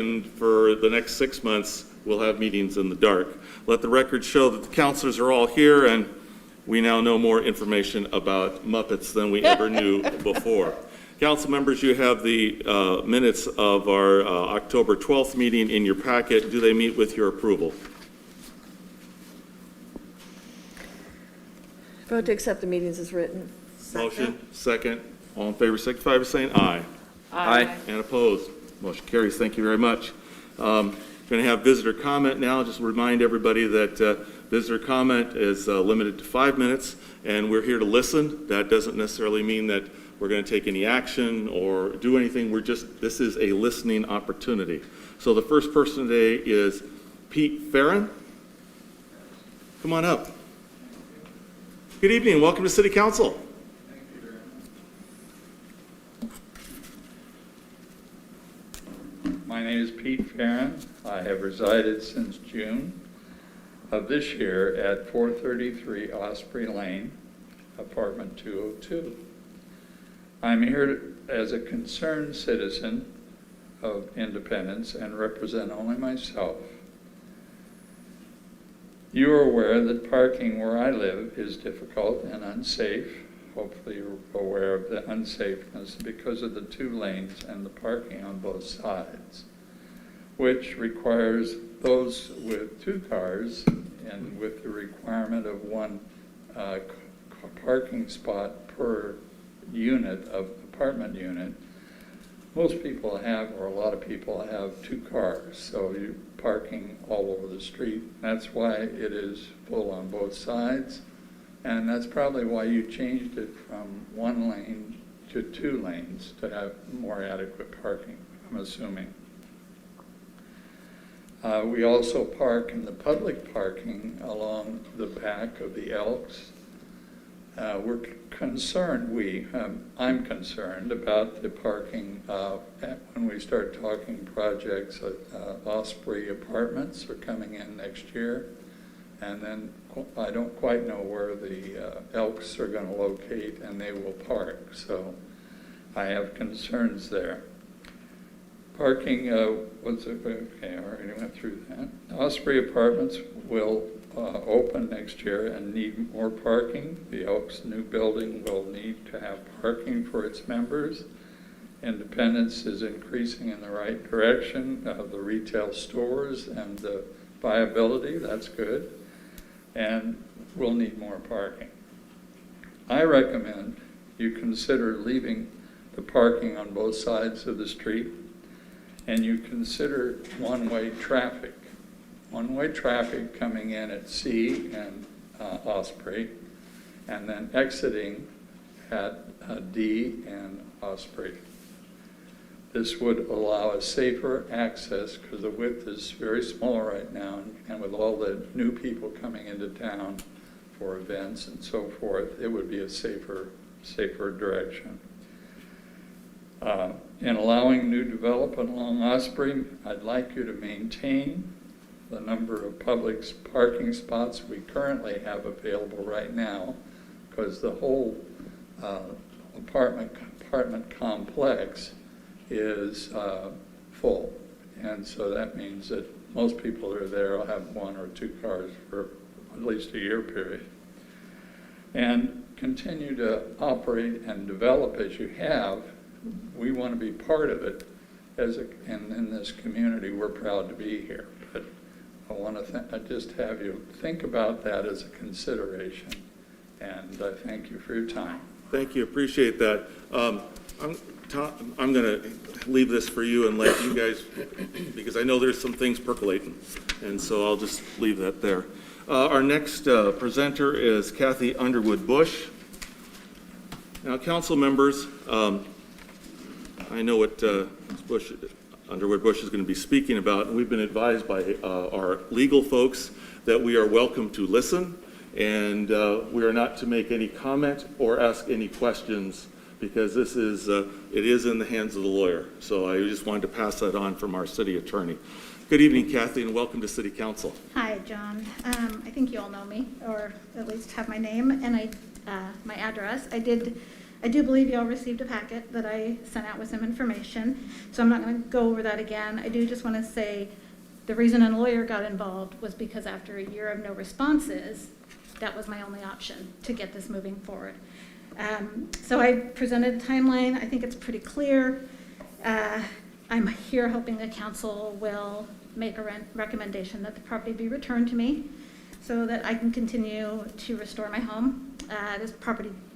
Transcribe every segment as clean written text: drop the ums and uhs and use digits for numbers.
And for the next 6 months, we'll have meetings in the dark. Let the record show that the counselors are all here, and we now know more information about Muppets than we ever knew before. Council members, you have the minutes of our October 12th meeting in your packet. Do they meet with your approval? Vote to accept the meetings as written. Motion, second. All in favor, signify by saying aye. Aye. And opposed? Motion carries. Thank you very much. Going to have visitor comment now. Just remind everybody that visitor comment is limited to 5 minutes, and we're here to listen. That doesn't necessarily mean that we're going to take any action or do anything. This is a listening opportunity. So the first person today is Pete Farron. Come on up. Good evening. Welcome to City Council. My name is Pete Farron. I have resided since June of this year at 433 Osprey Lane, apartment 202. I'm here as a concerned citizen of Independence and represent only myself. You are aware that parking where I live is difficult and unsafe. Hopefully you're aware of the unsafeness because of the 2 lanes and the parking on both sides, which requires those with 2 cars and with the requirement of 1 parking spot per unit of apartment unit. Most people have, or a lot of people have 2 cars, so you're parking all over the street. That's why it is full on both sides. And that's probably why you changed it from 1 lane to 2 lanes to have more adequate parking, I'm assuming. We also park in the public parking along the back of the Elks. We're concerned, I'm concerned about the parking when we start talking projects. Osprey Apartments are coming in next year. And then I don't quite know where the Elks are going to locate, and they will park. So I have concerns there. Parking, okay, I already went through that. Osprey Apartments will open next year and need more parking. The Elks new building will need to have parking for its members. Independence is increasing in the right direction. The retail stores and the viability, that's good. And we'll need more parking. I recommend you consider leaving the parking on both sides of the street, and you consider one-way traffic. One-way traffic coming in at C and Osprey, and then exiting at D and Osprey. This would allow a safer access because the width is very small right now, and with all the new people coming into town for events and so forth, it would be a safer direction. In allowing new development along Osprey, I'd like you to maintain the number of public parking spots we currently have available right now, because the whole apartment complex is full, and so that means that most people that are there will have 1 or 2 cars for at least a year period, and continue to operate and develop as you have. We want to be part of it and in this community. We're proud to be here, but I want to just have you think about that as a consideration, and I thank you for your time. Thank you. Appreciate that. I'm going to leave this for you and let you guys, because I know there's some things percolating, and so I'll just leave that there. Our next presenter is Kathy Underwood Bush. Now, council members, I know what Underwood Bush is going to be speaking about, and we've been advised by our legal folks that we are welcome to listen, and we are not to make any comment or ask any questions, because this is, it is in the hands of the lawyer. So I just wanted to pass that on from our city attorney. Good evening, Kathy, and welcome to City Council. Hi, John. I think you all know me, or at least have my name and my address. I did I do believe y'all received a packet that I sent out with some information, so I'm not going to go over that again. I do just want to say the reason a lawyer got involved was because after a year of no responses, that was my only option to get this moving forward. So I presented a timeline. I think it's pretty clear. I'm here hoping the council will make a recommendation that the property be returned to me so that I can continue to restore my home.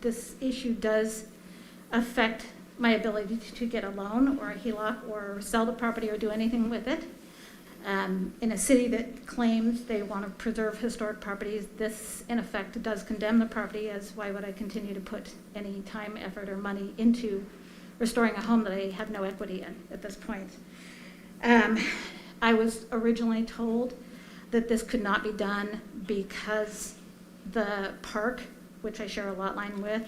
This issue does affect my ability to get a loan or a HELOC or sell the property or do anything with it. In a city that claims they want to preserve historic properties, this in effect does condemn the property, as why would I continue to put any time, effort, or money into restoring a home that I have no equity in at this point. I was originally told that this could not be done because the park, which I share a lot line with,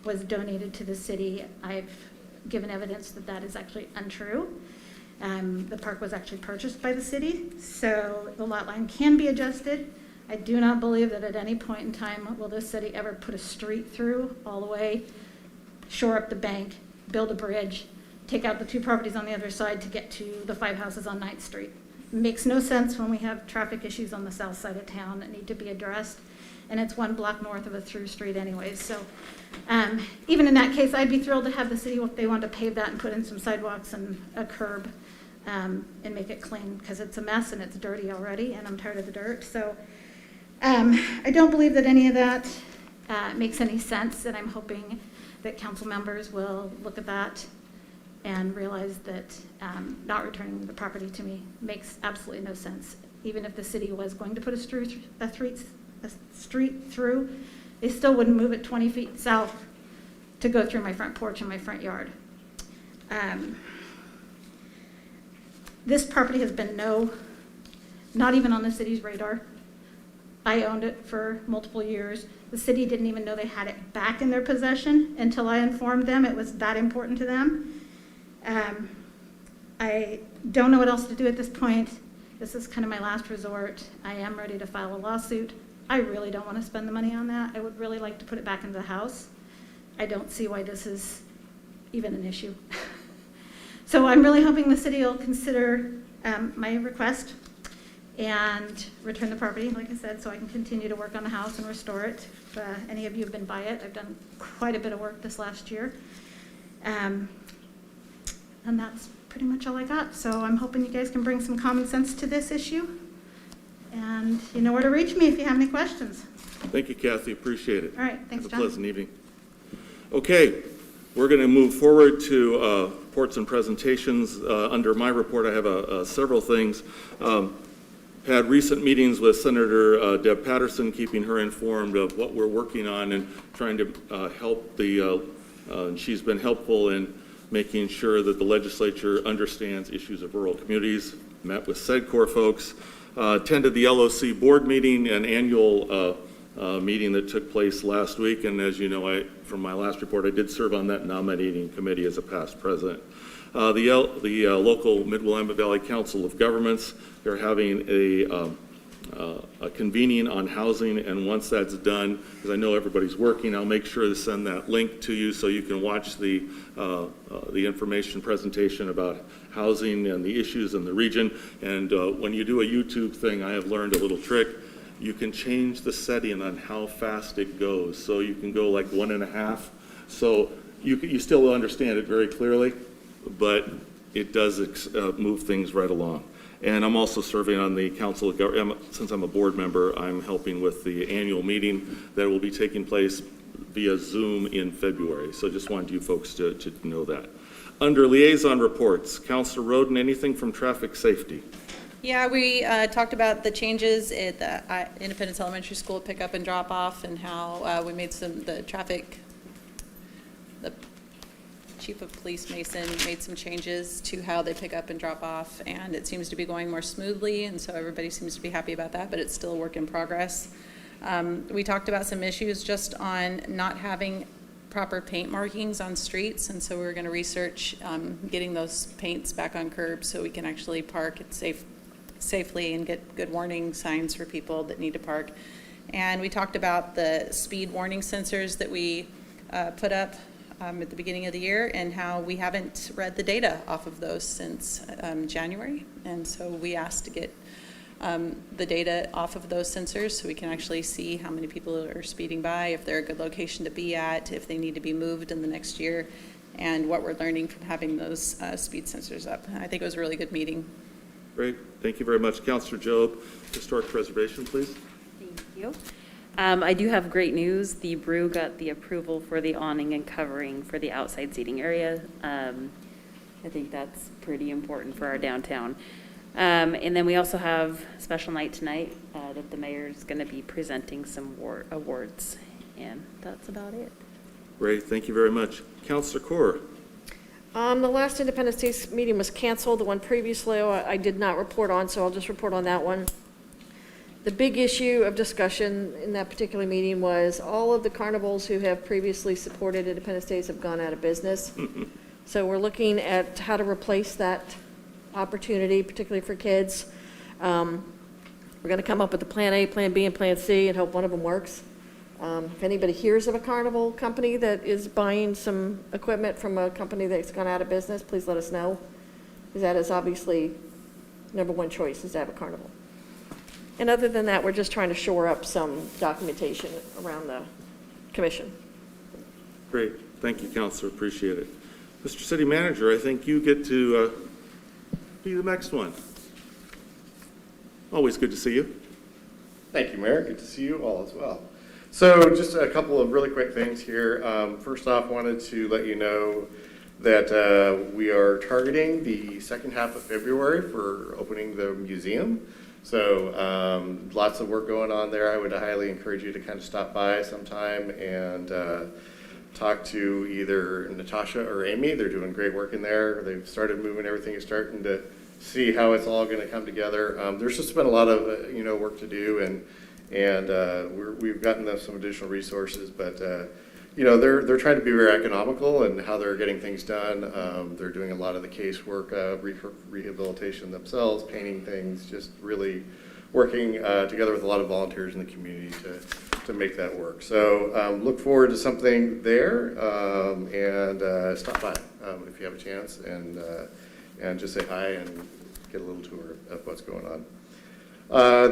was donated to the city. I've given evidence that that is actually untrue. The park was actually purchased by the city, so the lot line can be adjusted. I do not believe that at any point in time will this city ever put a street through all the way, shore up the bank, build a bridge, take out the 2 properties on the other side to get to the 5 houses on 9th Street. It makes no sense when we have traffic issues on the south side of town that need to be addressed, and it's 1 block north of a through street anyways. So even in that case, I'd be thrilled to have the city, if they want to pave that and put in some sidewalks and a curb and make it clean, because it's a mess and it's dirty already, and I'm tired of the dirt. So I don't believe that any of that makes any sense, and I'm hoping that council members will look at that and realize that not returning the property to me makes absolutely no sense. Even if the city was going to put a street through, they still wouldn't move it 20 feet south to go through my front porch and my front yard. This property has been not even on the city's radar. I owned it for multiple years. The city didn't even know they had it back in their possession until I informed them it was that important to them. I don't know what else to do at this point. This is kind of my last resort. I am ready to file a lawsuit. I really don't want to spend the money on that. I would really like to put it back into the house. I don't see why this is even an issue. So I'm really hoping the city will consider my request and return the property, like I said, so I can continue to work on the house and restore it. If any of you have been by it, I've done quite a bit of work this last year. And that's pretty much all I got. So I'm hoping you guys can bring some common sense to this issue. And you know where to reach me if you have any questions. Thank you, Kathy. Appreciate it. All right, thanks, Have a John. pleasant evening. Okay, we're going to move forward to reports and presentations. Under my report, I have several things. Had recent meetings with Senator Deb Patterson, keeping her informed of what we're working on and trying to help she's been helpful in making sure that the legislature understands issues of rural communities. Met with SEDCOR folks, attended the LOC board meeting, an annual meeting that took place last week. And as you know, from my last report, I did serve on that nominating committee as a past president. The local Mid-Willamette Valley Council of Governments, they're having a convening on housing, and once that's done, because I know everybody's working, I'll make sure to send that link to you so you can watch the information presentation about housing and the issues in the region. And when you do a YouTube thing, I have learned a little trick. You can change the setting on how fast it goes, so you can go like 1.5. So you still understand it very clearly, but it does move things right along. And I'm also serving on the Council of Government. Since I'm a board member, I'm helping with the annual meeting that will be taking place via Zoom in February. So just wanted you folks to know that. Under liaison reports, Councilor Roden, anything from traffic safety? Yeah, we talked about the changes at the Independence Elementary School pickup and drop off, and how we made the Chief of Police Mason made some changes to how they pick up and drop off, and it seems to be going more smoothly, and so everybody seems to be happy about that, but it's still a work in progress. We talked about some issues just on not having proper paint markings on streets, and so we're going to research getting those paints back on curbs so we can actually park it safely and get good warning signs for people that need to park. And we talked about the speed warning sensors that we put up at the beginning of the year, and how we haven't read the data off of those since January. And so we asked to get the data off of those sensors so we can actually see how many people are speeding by, if they're a good location to be at, if they need to be moved in the next year, and what we're learning from having those speed sensors up. I think it was a really good meeting. Great. Thank you very much. Councilor Job, Historic Preservation, please. Thank you. I do have great news. The Brew got the approval for the awning and covering for the outside seating area. I think that's pretty important for our downtown. And then we also have a special night tonight that the mayor is going to be presenting some awards. And that's about it. Great. Thank you very much. Councilor Kaur. The last Independence Day meeting was canceled. The one previously I did not report on, so I'll just report on that one. The big issue of discussion in that particular meeting was all of the carnivals who have previously supported Independence Days have gone out of business. So we're looking at how to replace that opportunity, particularly for kids. We're going to come up with a plan A, plan B, and plan C and hope one of them works. If anybody hears of a carnival company that is buying some equipment from a company that's gone out of business, please let us know. Because that is obviously number one choice, is to have a carnival. And other than that, we're just trying to shore up some documentation around the commission. Great. Thank you, Councilor. Appreciate it. Mr. City Manager, I think you get to be the next one. Always good to see you. Thank you, Mayor. Good to see you all as well. So just a couple of really quick things here. First off, wanted to let you know that we are targeting the second half of February for opening the museum. So lots of work going on there. I would highly encourage you to kind of stop by sometime and talk to either Natasha or Amy. They're doing great work in there. They've started moving everything, starting to see how it's all going to come together. There's just been a lot of work to do, and we've gotten them some additional resources, but they're trying to be very economical in how they're getting things done. They're doing a lot of the casework, rehabilitation themselves, painting things, just really working together with a lot of volunteers in the community to make that work. So look forward to something there, and stop by if you have a chance, and just say hi and get a little tour of what's going on.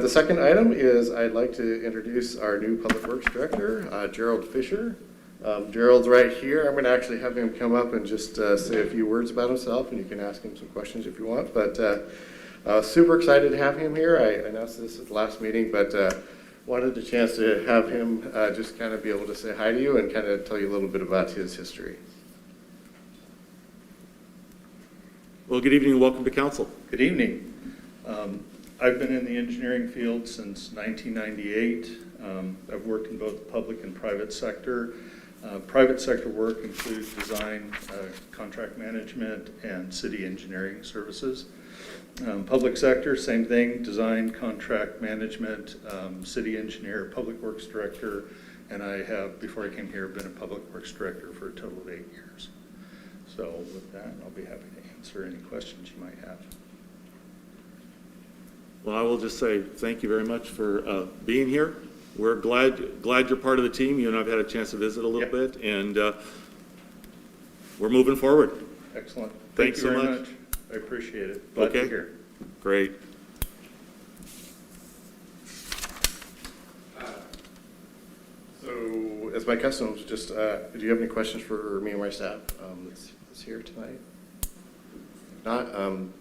The second item is I'd like to introduce our new Public Works Director, Gerald Fisher. Gerald's right here. I'm going to actually have him come up and just say a few words about himself, and you can ask him some questions if you want. But super excited to have him here. I announced this at the last meeting, but wanted the chance to have him just kind of be able to say hi to you and kind of tell you a little bit about his history. Well, good evening and welcome to council. Good evening. I've been in the engineering field since 1998. I've worked in both the public and private sector. Private sector work includes design, contract management, and city engineering services. Public sector, same thing, design, contract management, city engineer, public works director, and I have, before I came here, been a public works director for a total of 8 years. So with that, I'll be happy to answer any questions you might have. Well, I will just say thank you very much for being here. We're glad you're part of the team. You and I've had a chance to visit a little bit, and we're moving forward. Excellent. Thanks Thank you so very much. I appreciate it. Glad to be here. Great. So as my custom, just do you have any questions for me and my staff that's here tonight? If not,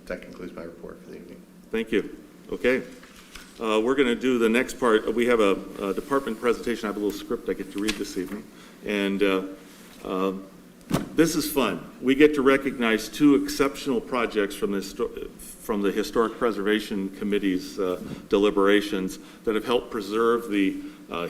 that concludes my report for the evening. Thank you. Okay. We're going to do the next part. We have a department presentation. I have a little script I get to read this evening. And this is fun. We get to recognize 2 exceptional projects from the Historic Preservation Committee's deliberations that have helped preserve the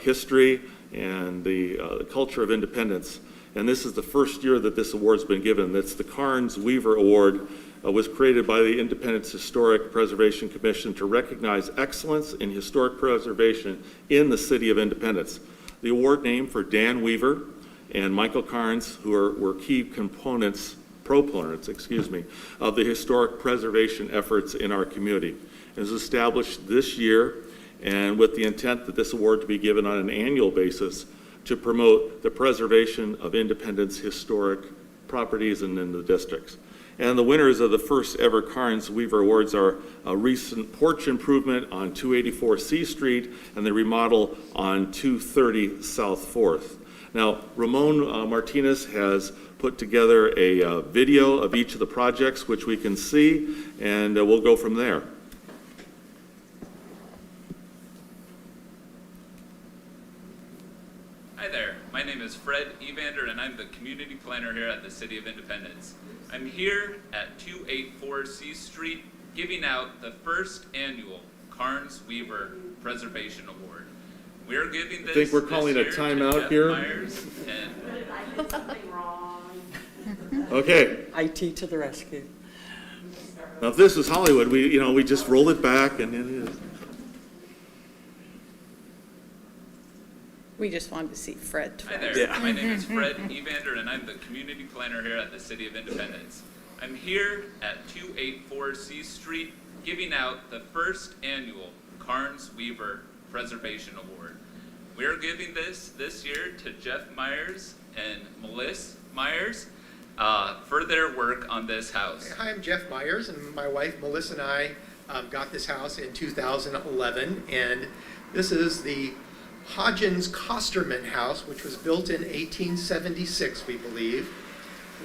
history and the culture of independence. And this is the first year that this award's been given. It's the Carnes Weaver Award. Was created by the Independence Historic Preservation Commission to recognize excellence in historic preservation in the city of Independence. The award named for Dan Weaver and Michael Carnes, who were key proponents of the historic preservation efforts in our community. It was established this year, and with the intent that this award to be given on an annual basis to promote the preservation of Independence historic properties and in the districts. And the winners of the first ever Carnes Weaver Awards are a recent porch improvement on 284 C Street and the remodel on 230 South 4th. Now, Ramon Martinez has put together a video of each of the projects, which we can see, and we'll go from there. Hi there, my name is Fred Evander and I'm the community planner here at the City of Independence. I'm here at 284 C Street giving out the first annual Carnes Weaver Preservation Award. We're giving this I think we're calling a this year timeout to Jeff here. Myers and Okay, IT to the rescue. now if this is Hollywood, we just roll it back and it is. We just wanted to see Fred Hi twice. there, my name is Fred Evander and I'm the community planner here at the City of Independence. I'm here at 284 C Street giving out the first annual Carnes Weaver Preservation Award. We're giving this year to Jeff Myers and Melissa Myers for their work on this house. Hi, I'm Jeff Myers, and my wife Melissa and I got this house in 2011, and this is the Hodgins Kosterman house, which was built in 1876, we believe.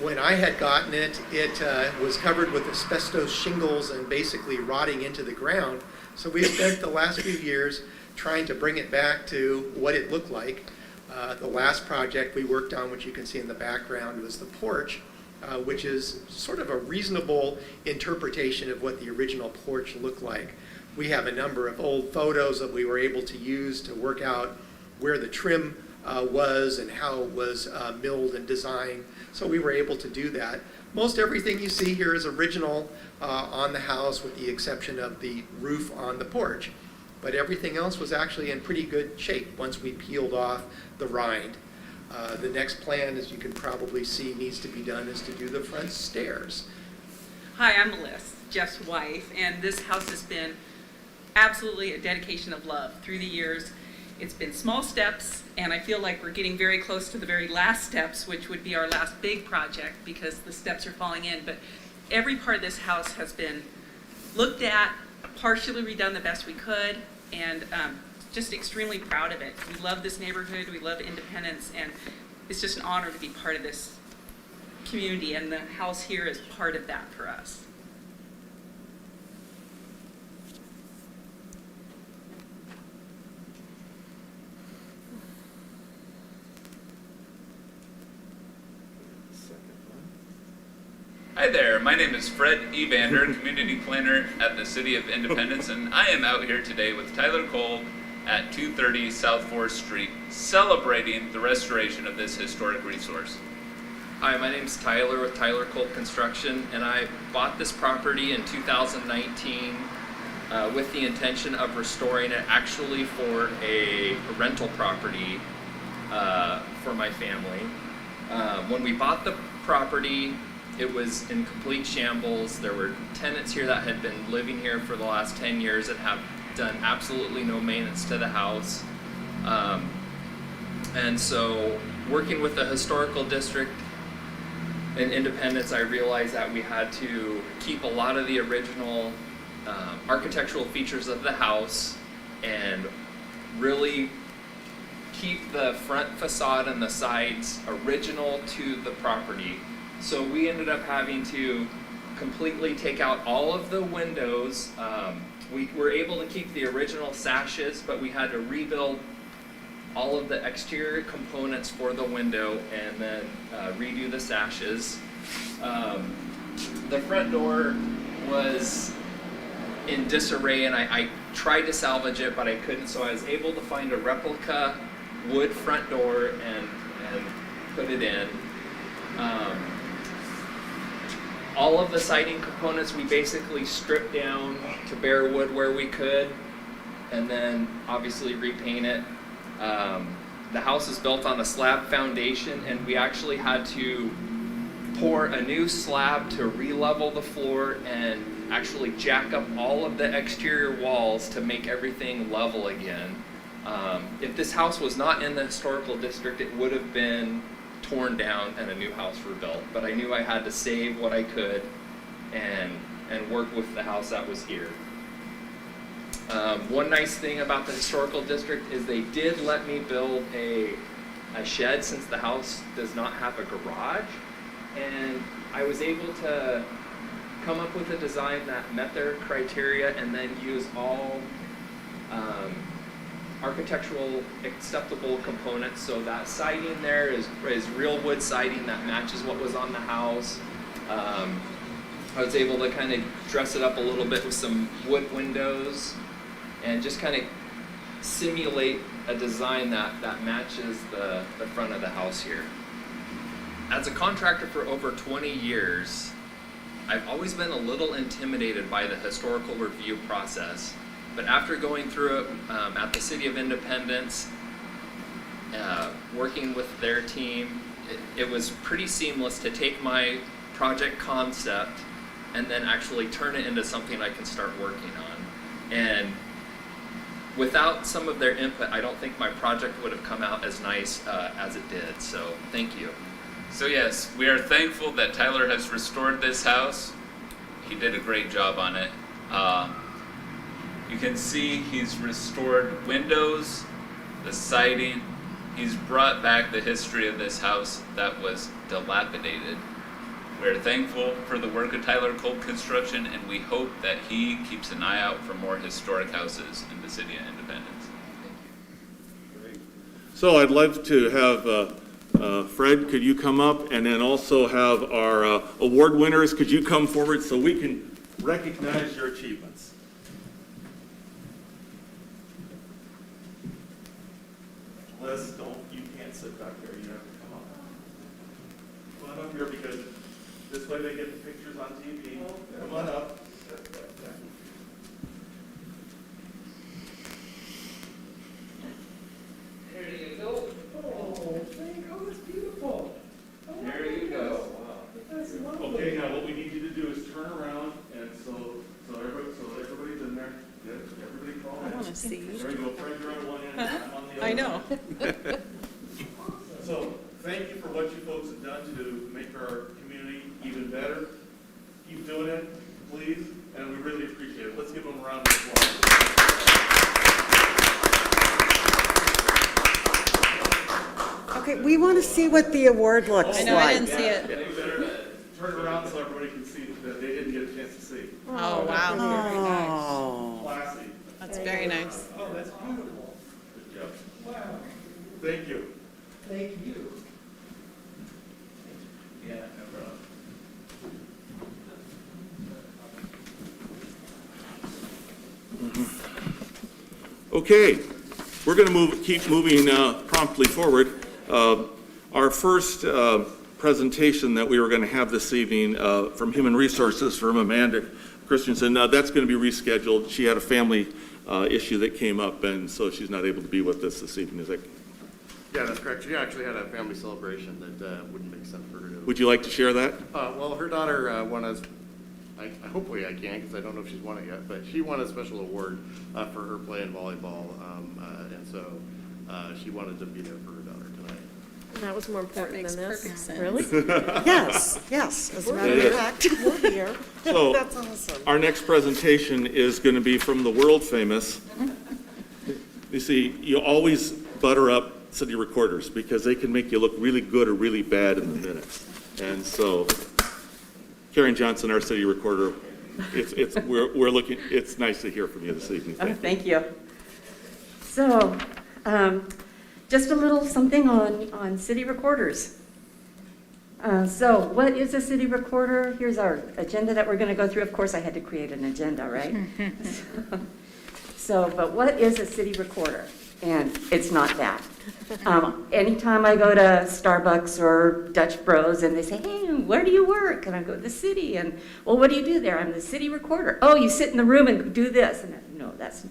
When I had gotten it, it was covered with asbestos shingles and basically rotting into the ground. So we spent the last few years trying to bring it back to what it looked like. The last project we worked on, which you can see in the background, was the porch, which is sort of a reasonable interpretation of what the original porch looked like. We have a number of old photos that we were able to use to work out where the trim was and how it was milled and designed. So we were able to do that. Most everything you see here is original on the house, with the exception of the roof on the porch. But everything else was actually in pretty good shape once we peeled off the rind. The next plan, as you can probably see, needs to be done is to do the front stairs. Hi, I'm Melissa, Jeff's wife, and this house has been absolutely a dedication of love through the years. It's been small steps, and I feel like we're getting very close to the very last steps, which would be our last big project, because the steps are falling in. But every part of this house has been looked at, partially redone the best we could, and just extremely proud of it. We love this neighborhood, we love Independence, and it's just an honor to be part of this community, and the house here is part of that for us. Hi there, my name is Fred Evander, community planner at the City of Independence, and I am out here today with Tyler Cole at 230 South 4th Street, celebrating the restoration of this historic resource. Hi, my name's Tyler with Tyler Cole Construction, and I bought this property in 2019 with the intention of restoring it actually for a rental property for my family. When we bought the property, it was in complete shambles. There were tenants here that had been living here for the last 10 years and have done absolutely no maintenance to the house. And so, working with the historical district in Independence, I realized that we had to keep a lot of the original architectural features of the house and really keep the front facade and the sides original to the property. So we ended up having to completely take out all of the windows. We were able to keep the original sashes, but we had to rebuild all of the exterior components for the window and then redo the sashes. The front door was in disarray, and I tried to salvage it, but I couldn't, so I was able to find a replica wood front door and put it in. All of the siding components we basically stripped down to bare wood where we could, and then obviously repaint it. The house is built on a slab foundation, and we actually had to pour a new slab to re-level the floor and actually jack up all of the exterior walls to make everything level again. If this house was not in the historical district, it would have been torn down and a new house rebuilt. But I knew I had to save what I could and work with the house that was here. One nice thing about the historical district is they did let me build a shed since the house does not have a garage. And I was able to come up with a design that met their criteria and then use all architectural acceptable components. So that siding there is real wood siding that matches what was on the house. I was able to kind of dress it up a little bit with some wood windows and just kind of simulate a design that matches the front of the house here. As a contractor for over 20 years, I've always been a little intimidated by the historical review process. But after going through it at the City of Independence, working with their team, it was pretty seamless to take my project concept and then actually turn it into something I can start working on. And without some of their input, I don't think my project would have come out as nice as it did. So thank you. So yes, we are thankful that Tyler has restored this house. He did a great job on it. You can see he's restored windows, the siding. He's brought back the history of this house that was dilapidated. We're thankful for the work of Tyler Kolk Construction, and we hope that he keeps an eye out for more historic houses in the City of Independence. Thank you. So I'd love to have Fred, could you come up, and then also have our award winners, could you come forward so we can recognize your achievements? Les, you can't sit back there, you have to come up. Come on up here, because this way they get the pictures on TV. Come on up. There you go. Oh, that's beautiful. There you go. That's lovely. Okay, now what we need you to do is turn around, and so everybody's in there. Good. Everybody crawl in. I want to see. There you go. Fred, you're on one end, I'm on the other. I know. So, thank you for what you folks have done to make our community even better. Keep doing it, please, and we really appreciate it. Let's give them a round of applause. Okay, we want to see what the award looks I know, I didn't like. see it. You better turn around so everybody can see that they didn't get a chance to see. Oh, wow. Oh. Classy. That's very nice. Oh, that's beautiful. Good job. Wow. Thank you. Thank you. Yeah, no problem. Okay, we're going to keep moving promptly forward. Our first presentation that we were going to have this evening from Human Resources from Amanda Christensen, that's going to be rescheduled. She had a family issue that came up, and so she's not able to be with us this evening. Is that? Yeah, that's correct. She actually had a family celebration that wouldn't make sense for her to. Would you like to share that? Well, her daughter won us. Hopefully I can, because I don't know if she's won it yet, but she won a special award for her play in volleyball, and so she wanted to be there for her daughter tonight. That was more That important makes than this. perfect sense. Really? Yes, as a matter of fact. We're here. So, That's awesome. our next presentation is going to be from the world famous. You see, you always butter up city recorders because they can make you look really good or really bad in the minutes. And so, Karen Johnson, our city recorder, we're looking. It's nice to hear from you this evening. Thank you. So, just a little something on city recorders. So what is a city recorder? Here's our agenda that we're going to go through. Of course, I had to create an agenda, right? But what is a city recorder? And it's not that. Anytime I go to Starbucks or Dutch Bros and they say, hey, where do you work? And I go, the city. And, well, what do you do there? I'm the city recorder. Oh, you sit in the room and do this. And no, that's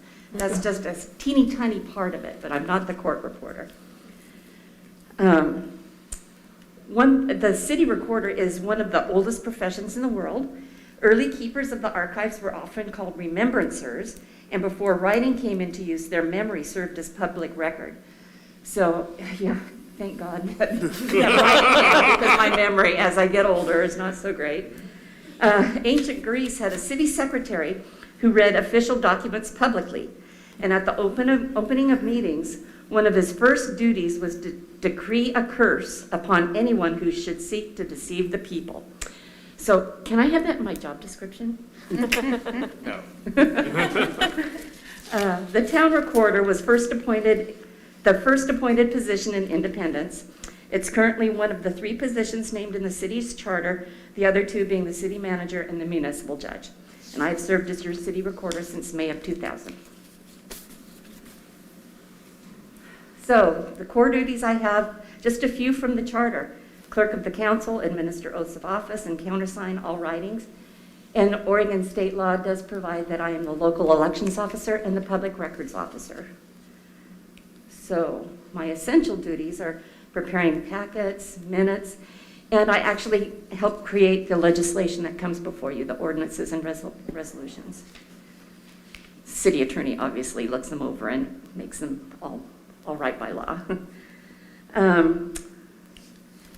just a teeny tiny part of it, but I'm not the court reporter. The city recorder is one of the oldest professions in the world. Early keepers of the archives were often called remembrancers, And before writing came into use, their memory served as public record. So, yeah, thank God that because my memory as I get older is not so great. Ancient Greece had a city secretary who read official documents publicly. And at the opening of meetings, one of his first duties was to decree a curse upon anyone who should seek to deceive the people. So can I have that in my job description? No. The town recorder was the first appointed position in Independence. It's currently one of the 3 positions named in the city's charter, the other 2 being the city manager and the municipal judge. And I've served as your city recorder since May of 2000. So the core duties I have, just a few from the charter. Clerk of the council, administer oaths of office, and countersign all writings. And Oregon state law does provide that I am the local elections officer and the public records officer. So my essential duties are preparing packets, minutes, and I actually help create the legislation that comes before you, the ordinances and resolutions. City attorney obviously looks them over and makes them all right by law.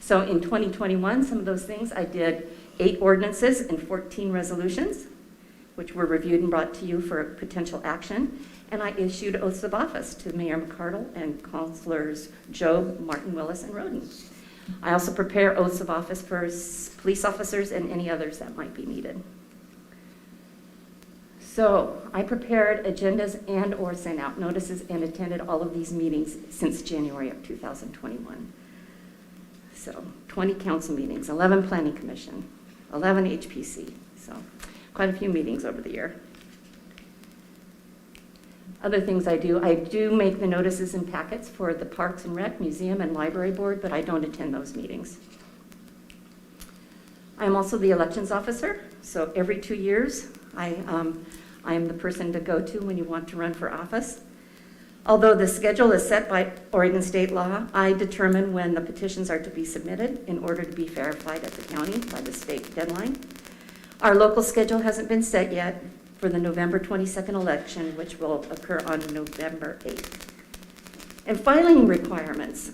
So in 2021, some of those things, I did 8 ordinances and 14 resolutions, which were reviewed and brought to you for potential action. And I issued oaths of office to Mayor McCardle and Councilors Jobe, Martin, Willis, and Roden. I also prepare oaths of office for police officers and any others that might be needed. So I prepared agendas and/or sent out notices and attended all of these meetings since January of 2021. So 20 council meetings, 11 planning commission, 11 HPC. So quite a few meetings over the year. Other things I do make the notices and packets for the Parks and Rec, Museum, and Library Board, but I don't attend those meetings. I am also the elections officer, so every 2 years, I am the person to go to when you want to run for office. Although the schedule is set by Oregon state law, I determine when the petitions are to be submitted in order to be verified at the county by the state deadline. Our local schedule hasn't been set yet for the November 22nd election, which will occur on November 8th. And filing requirements,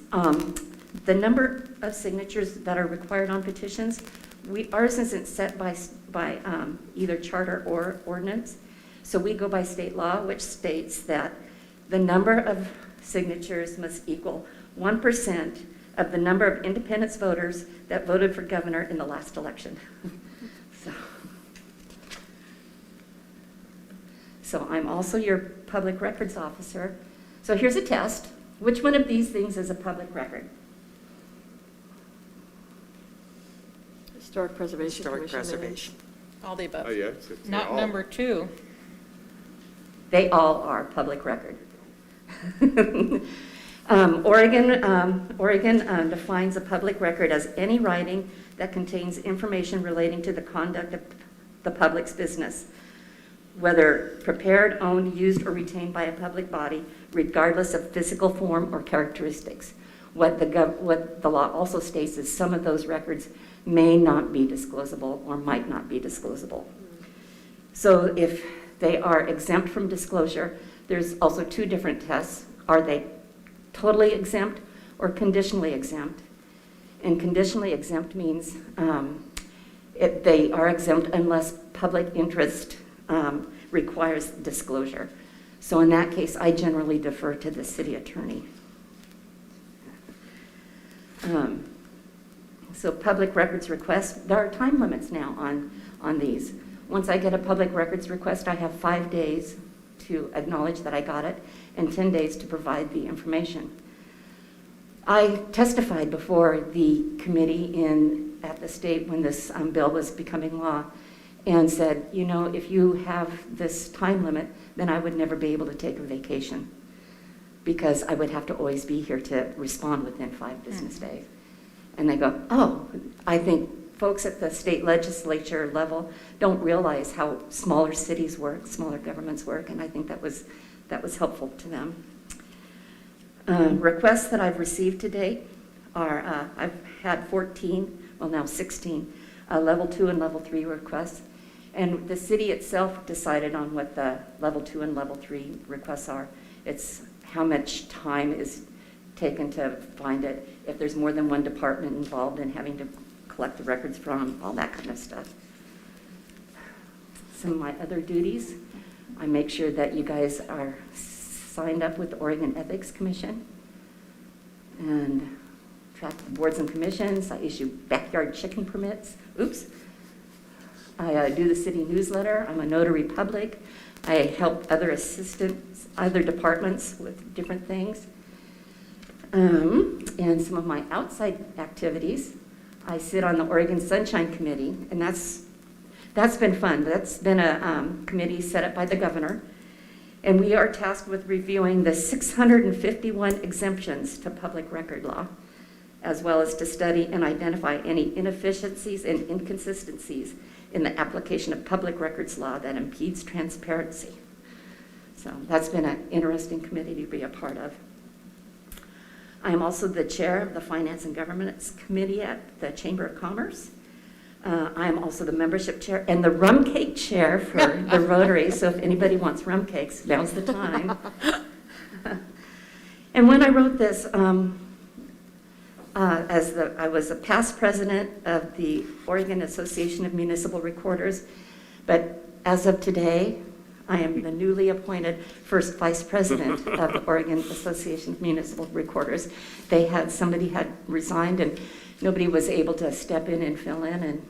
the number of signatures that are required on petitions, ours isn't set by either charter or ordinance. So we go by state law, which states that the number of signatures must equal 1% of the number of independent voters that voted for governor in the last election. So I'm also your public records officer. So here's a test. Which one of these things is a public record? Historic Preservation Commission. All the above. Oh, yeah. It's Not all. number 2. They all are public record. Oregon defines a public record as any writing that contains information relating to the conduct of the public's business, whether prepared, owned, used, or retained by a public body, regardless of physical form or characteristics. What the law also states is some of those records may not be disclosable or might not be disclosable. So if they are exempt from disclosure, there's also 2 different tests. Are they totally exempt or conditionally exempt? And conditionally exempt means they are exempt unless public interest requires disclosure. So in that case, I generally defer to the city attorney. So public records requests, there are time limits now on these. Once I get a public records request, I have 5 days to acknowledge that I got it and 10 days to provide the information. I testified before the committee at the state when this bill was becoming law and said, you know, if you have this time limit, then I would never be able to take a vacation because I would have to always be here to respond within 5 business days. And they go, oh, I think folks at the state legislature level don't realize how smaller cities work, smaller governments work, and I think that was helpful to them. Requests that I've received to date are, I've had 14, well now 16, level 2 and level 3 requests. And the city itself decided on what the level 2 and level 3 requests are. It's how much time is taken to find it, if there's more than one department involved in having to collect the records from, all that kind of stuff. Some of my other duties, I make sure that you guys are signed up with the Oregon Ethics Commission and track the boards and commissions. I issue backyard chicken permits. Oops. I do the city newsletter. I'm a notary public. I help other assistants, other departments with different things. And some of my outside activities, I sit on the Oregon Sunshine Committee, and that's been fun. That's been a committee set up by the governor, and we are tasked with reviewing the 651 exemptions to public record law, as well as to study and identify any inefficiencies and inconsistencies in the application of public records law that impedes transparency. So that's been an interesting committee to be a part of. I am also the chair of the Finance and Governance Committee at the Chamber of Commerce. I am also the membership chair and the rum cake chair for the Rotary, so if anybody wants rum cakes, now's the time. And when I wrote this, I was a past president of the Oregon Association of Municipal Recorders, but as of today, I am the newly appointed first vice president of the Oregon Association of Municipal Recorders. Somebody had resigned and nobody was able to step in and fill in, and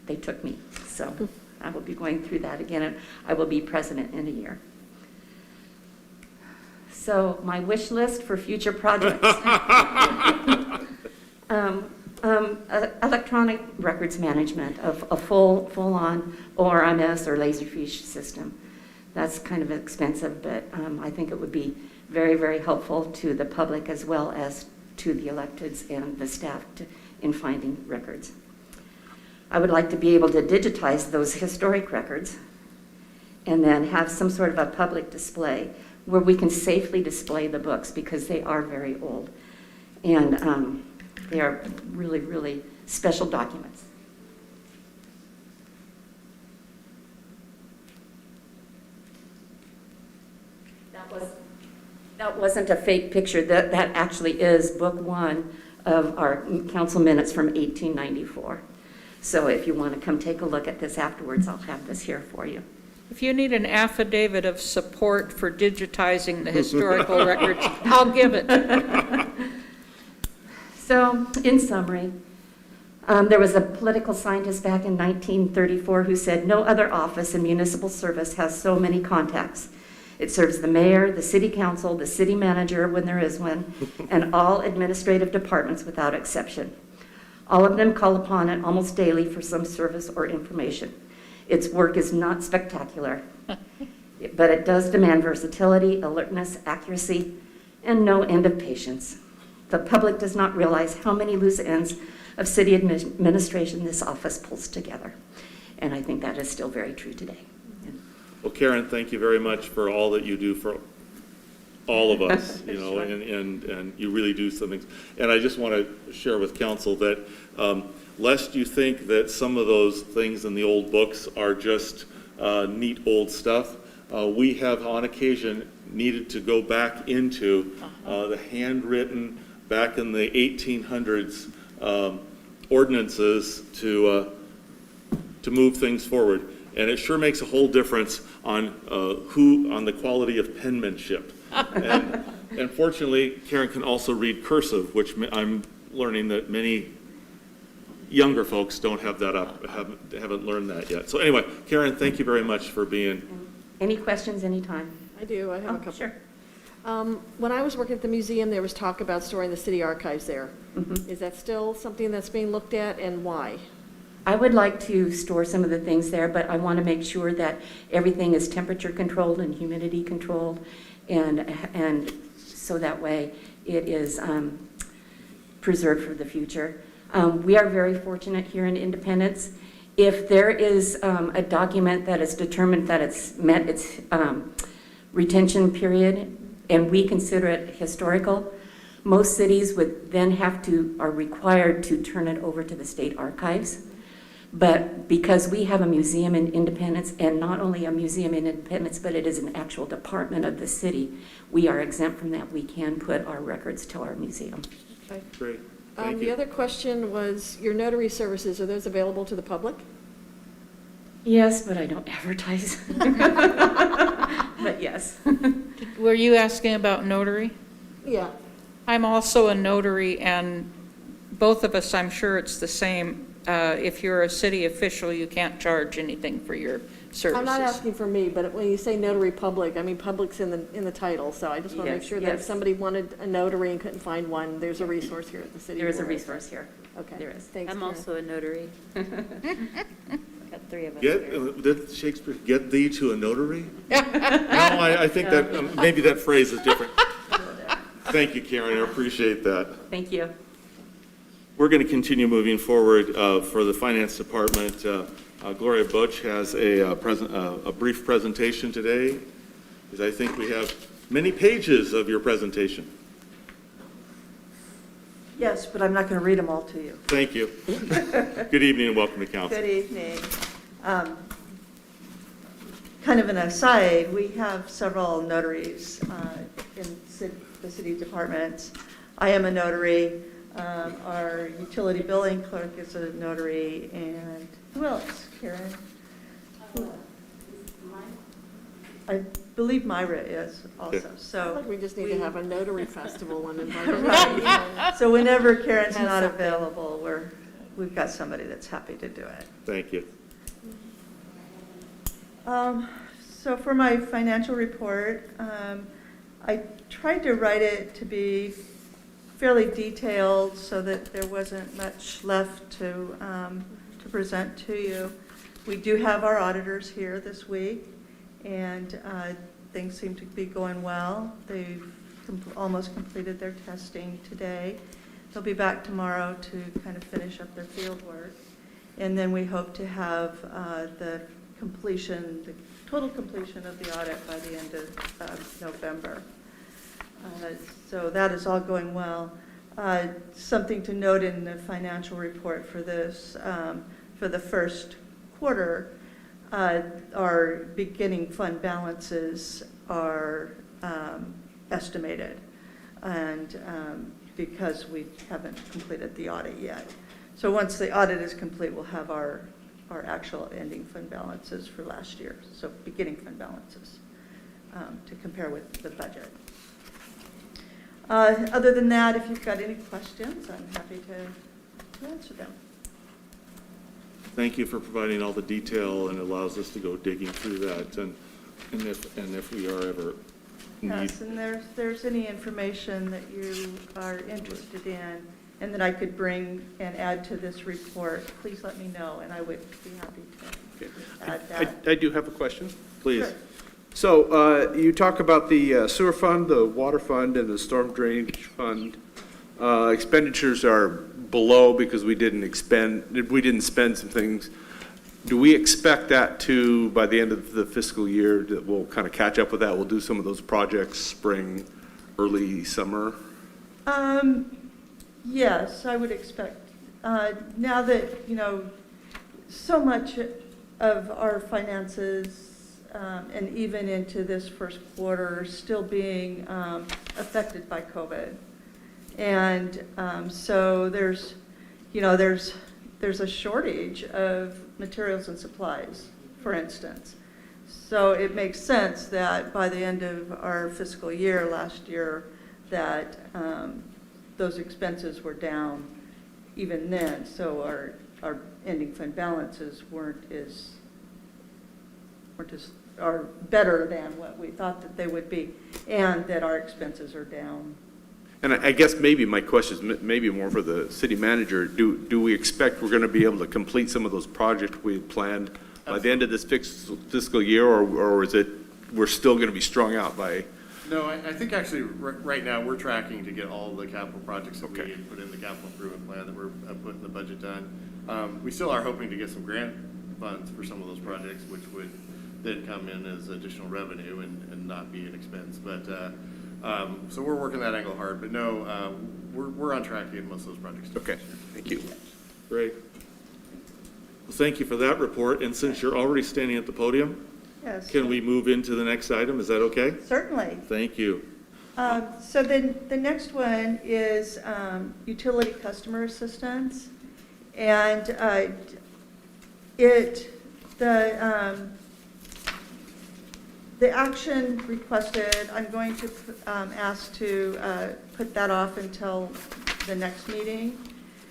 they took me. So I will be going through that again, and I will be president in a year. So my wish list for future projects. Electronic records management of a full-on ORMS or Laserfish system. That's kind of expensive, but I think it would be very, very helpful to the public as well as to the electeds and the staff in finding records. I would like to be able to digitize those historic records and then have some sort of a public display where we can safely display the books because they are very old. And they are really, really special documents. That wasn't a fake picture. That actually is book 1 of our council minutes from 1894. So if you want to come take a look at this afterwards, I'll have this here for you. If you need an affidavit of support for digitizing the historical records, I'll give it. So, in summary, there was a political scientist back in 1934 who said, "No other office in municipal service has so many contacts. It serves the mayor, the city council, the city manager when there is one, and all administrative departments without exception. All of them call upon it almost daily for some service or information. Its work is not spectacular, but it does demand versatility, alertness, accuracy, and no end of patience. The public does not realize how many loose ends of city administration this office pulls together." And I think that is still very true today. Well, Karen, thank you very much for all that you do for all of us, you know, and you really do some things. And I just want to share with council that lest you think that some of those things in the old books are just neat old stuff, we have on occasion needed to go back into the handwritten, back in the 1800s ordinances to move things forward. And it sure makes a whole difference on on the quality of penmanship. And fortunately, Karen can also read cursive, which I'm learning that many younger folks don't have that haven't learned that yet. So anyway, Karen, thank you very much for being. Any questions anytime? I do, I have a couple. Sure. When I was working at the museum, there was talk about storing the city archives there. Mm-hmm. Is that still something that's being looked at, and why? I would like to store some of the things there, but I want to make sure that everything is temperature controlled and humidity controlled, and so that way it is preserved for the future. We are very fortunate here in Independence. If there is a document that is determined that it's met its retention period, and we consider it historical, most cities would then are required to turn it over to the state archives. But because we have a museum in Independence, and not only a museum in Independence, but it is an actual department of the city, we are exempt from that. We can put our records to our museum. Okay. Great. Thank The you. other question was, your notary services, are those available to the public? Yes, but I don't advertise. But yes. Were you asking about notary? Yeah. I'm also a notary, and both of us, I'm sure it's the same. If you're a city official, you can't charge anything for your services. I'm not asking for me, but when you say notary public, I mean, public's in the title, so I just want to make Yes, sure that if yes. somebody wanted a notary and couldn't find one, there's a resource here at the city. There is a for it. resource here. Okay. There is. Thanks, I'm Karen. also a notary. Got three of us Get, here. did Shakespeare get thee to a notary? No, I think that, maybe that phrase is different. Thank you, Karen, I appreciate that. Thank you. We're going to continue moving forward for the Finance Department. Gloria Butch has a brief presentation today, because I think we have many pages of your presentation. Yes, but I'm not going to read them all to you. Thank you. Good evening and welcome to council. Good evening. Kind of an aside, we have several notaries in the city departments. I am a notary. Our utility billing clerk is a notary, and who else, Karen? I believe Myra is also, I feel so. like we just need to have a notary festival and invite everybody. Right. So whenever Karen's Has not something. available, we've got somebody that's happy to do it. Thank you. So for my financial report, I tried to write it to be fairly detailed so that there wasn't much left to present to you. We do have our auditors here this week, and things seem to be going well. They've almost completed their testing today. They'll be back tomorrow to kind of finish up their field work. And then we hope to have the total completion of the audit by the end of November. So that is all going well. Something to note in the financial report for this, for the first quarter, our beginning fund balances are estimated, and because we haven't completed the audit yet. So once the audit is complete, we'll have our actual ending fund balances for last year, so beginning fund balances to compare with the budget. Other than that, if you've got any questions, I'm happy to answer them. Thank you for providing all the detail, and allows us to go digging through that, and if we are ever need. Yes, and there's any information that you are interested in and that I could bring and add to this report, please let me know, and I would be happy to add that. I do have a question. Please. Sure. So you talk about the sewer fund, the water fund, and the storm drainage fund. Expenditures are below because we didn't spend some things. Do we expect that to, by the end of the fiscal year, that we'll kind of catch up with that? We'll do some of those projects spring, early summer? Yes, I would expect. Now that, so much of our finances, and even into this first quarter, are still being affected by COVID. And so there's a shortage of materials and supplies, for instance. So it makes sense that by the end of our fiscal year last year, that those expenses were down even then. So our ending fund balances are better than what we thought that they would be, and that our expenses are down. And I guess maybe my question is maybe more for the city manager. Do we expect we're going to be able to complete some of those projects we had planned by the end of this fiscal year, or is it we're still going to be strung out by? No, I think actually right now we're tracking to get all the capital projects that we put in the capital improvement plan that we're putting the budget done. We still are hoping to get some grant funds for some of those projects, which would then come in as additional revenue and not be an expense. But so we're working that angle hard. But no, we're on track to get most of those projects done. Okay, thank you. Great. Well, thank you for that report, and since you're already standing at the podium, Yes. can we move into the next item? Is that okay? Certainly. Thank you. So then the next one is utility customer assistance. And the action requested, I'm going to ask to put that off until the next meeting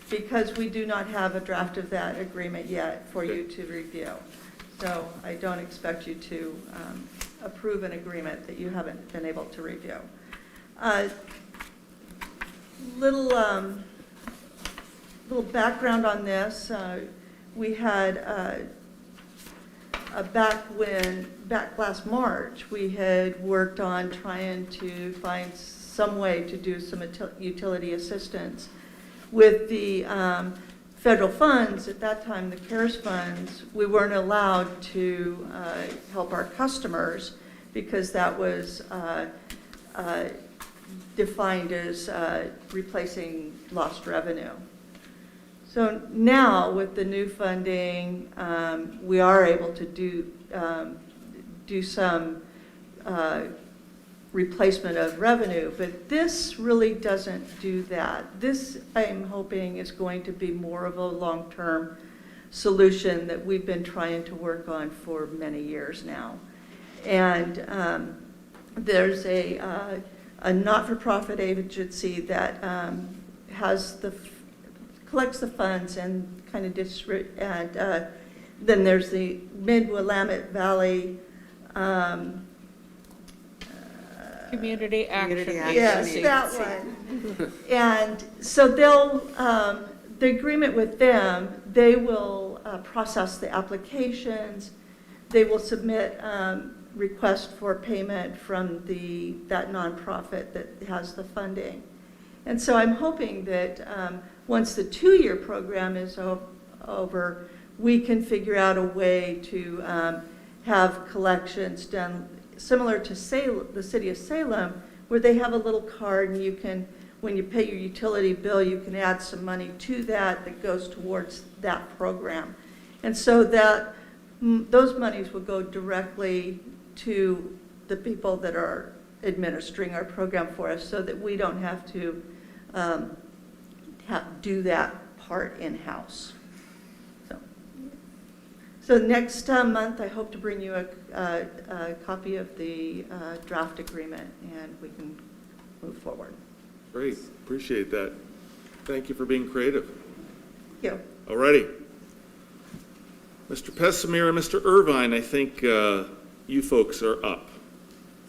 because we do not have a draft of that agreement yet for you to review. So I don't expect you to approve an agreement that you haven't been able to review. Little background on this. We had back last March, we had worked on trying to find some way to do some utility assistance with the federal funds. At that time, the CARES funds, we weren't allowed to help our customers because that was defined as replacing lost revenue. So now with the new funding, we are able to do some replacement of revenue, but this really doesn't do that. This, I'm hoping, is going to be more of a long-term solution that we've been trying to work on for many years now. And there's a not-for-profit agency that collects the funds and kind of and then there's the Mid-Willamette Valley Community Action Yes, Agency. that one. And so they'll, the agreement with them, they will process the applications. They will submit request for payment from that nonprofit that has the funding. And so I'm hoping that once the 2-year program is over, we can figure out a way to have collections done similar to the city of Salem, where they have a little card and you can, when you pay your utility bill, you can add some money to that goes towards that program. And so that those monies will go directly to the people that are administering our program for us so that we don't have to do that part in-house. So next month, I hope to bring you a copy of the draft agreement, and we can move forward. Great, appreciate that. Thank you for being creative. Thank you. All righty. Mr. Pessamir and Mr. Irvine, I think you folks are up.